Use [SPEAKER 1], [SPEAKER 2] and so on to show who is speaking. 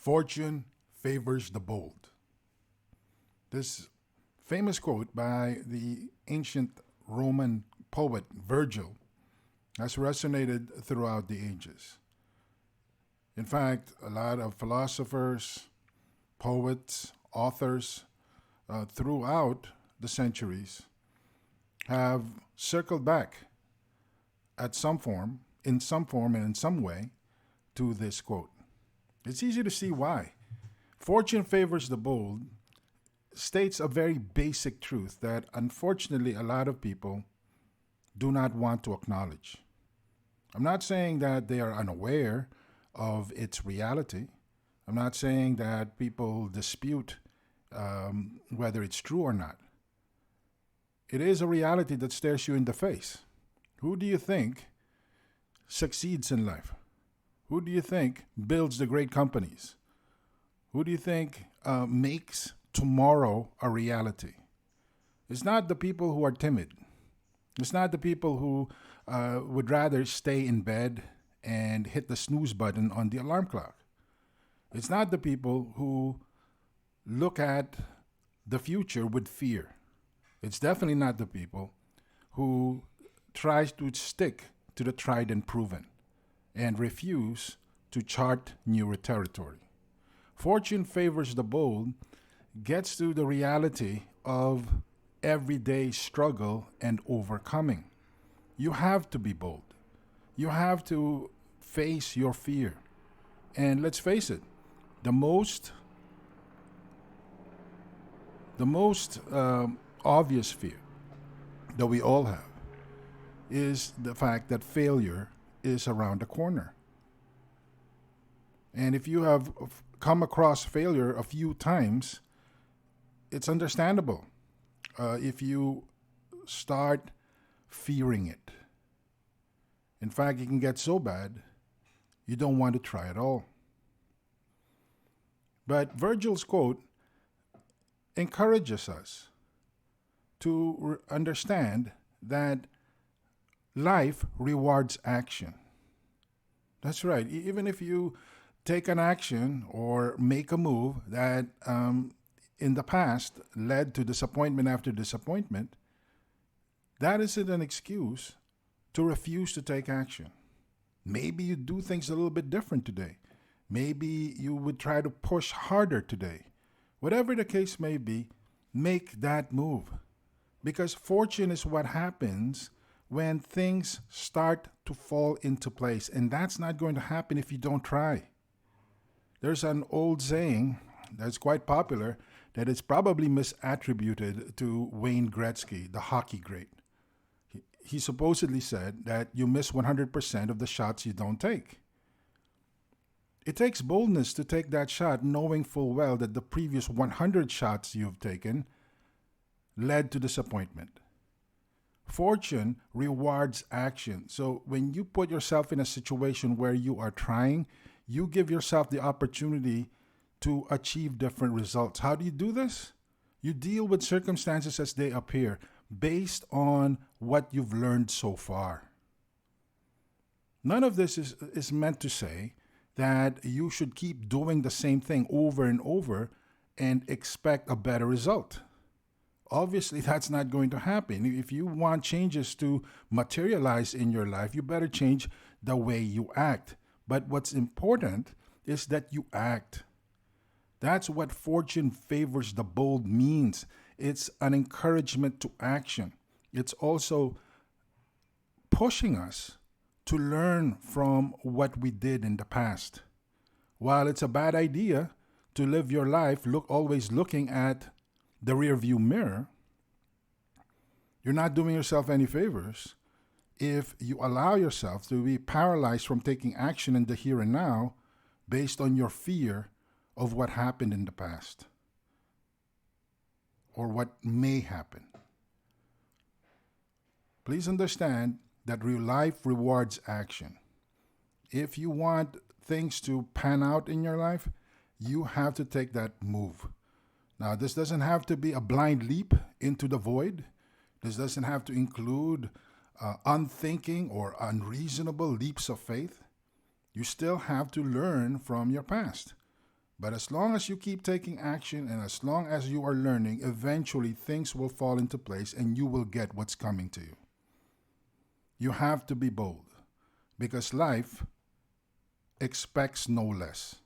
[SPEAKER 1] Fortune favors the bold. This famous quote by the ancient Roman poet Virgil has resonated throughout the ages. In fact, a lot of philosophers, poets, authors throughout the centuries have circled back at some form, in some form, and in some way to this quote. It's easy to see why. Fortune favors the bold states a very basic truth that unfortunately a lot of people do not want to acknowledge. I'm not saying that they are unaware of its reality. I'm not saying that people dispute whether it's true or not. It is a reality that stares you in the face. Who do you think succeeds in life? Who do you think builds the great companies? Who do you think makes tomorrow a reality? It's not the people who are timid. It's not the people who would rather stay in bed and hit the snooze button on the alarm clock. It's not the people who look at the future with fear. It's definitely not the people who tries to stick to the tried and proven and refuse to chart newer territory. Fortune favors the bold gets to the reality of everyday struggle and overcoming. You have to be bold. You have to face your fear. And let's face it, the most obvious fear that we all have is the fact that failure is around the corner. And if you have come across failure a few times, it's understandable if you start fearing it. In fact, it can get so bad, you don't want to try at all. But Virgil's quote encourages us to understand that life rewards action. That's right. Even if you take an action or make a move that in the past led to disappointment after disappointment, that isn't an excuse to refuse to take action. Maybe you do things a little bit different today. Maybe you would try to push harder today. Whatever the case may be, make that move. Because fortune is what happens when things start to fall into place. And that's not going to happen if you don't try. There's an old saying that's quite popular that is probably misattributed to Wayne Gretzky, the hockey great. He supposedly said that you miss 100% of the shots you don't take. It takes boldness to take that shot knowing full well that the previous 100 shots you've taken led to disappointment. Fortune rewards action. So when you put yourself in a situation where you are trying, you give yourself the opportunity to achieve different results. How do you do this? You deal with circumstances as they appear based on what you've learned so far. None of this is meant to say that you should keep doing the same thing over and over and expect a better result. Obviously, that's not going to happen. If you want changes to materialize in your life, you better change the way you act. But what's important is that you act. That's what fortune favors the bold means. It's an encouragement to action. It's also pushing us to learn from what we did in the past. While it's a bad idea to live your life always looking at the rearview mirror, you're not doing yourself any favors if you allow yourself to be paralyzed from taking action in the here and now based on your fear of what happened in the past or what may happen. Please understand that real life rewards action. If you want things to pan out in your life, you have to take that move. Now, this doesn't have to be a blind leap into the void. This doesn't have to include unthinking or unreasonable leaps of faith. You still have to learn from your past. But as long as you keep taking action and as long as you are learning, eventually things will fall into place and you will get what's coming to you. You have to be bold because life expects no less.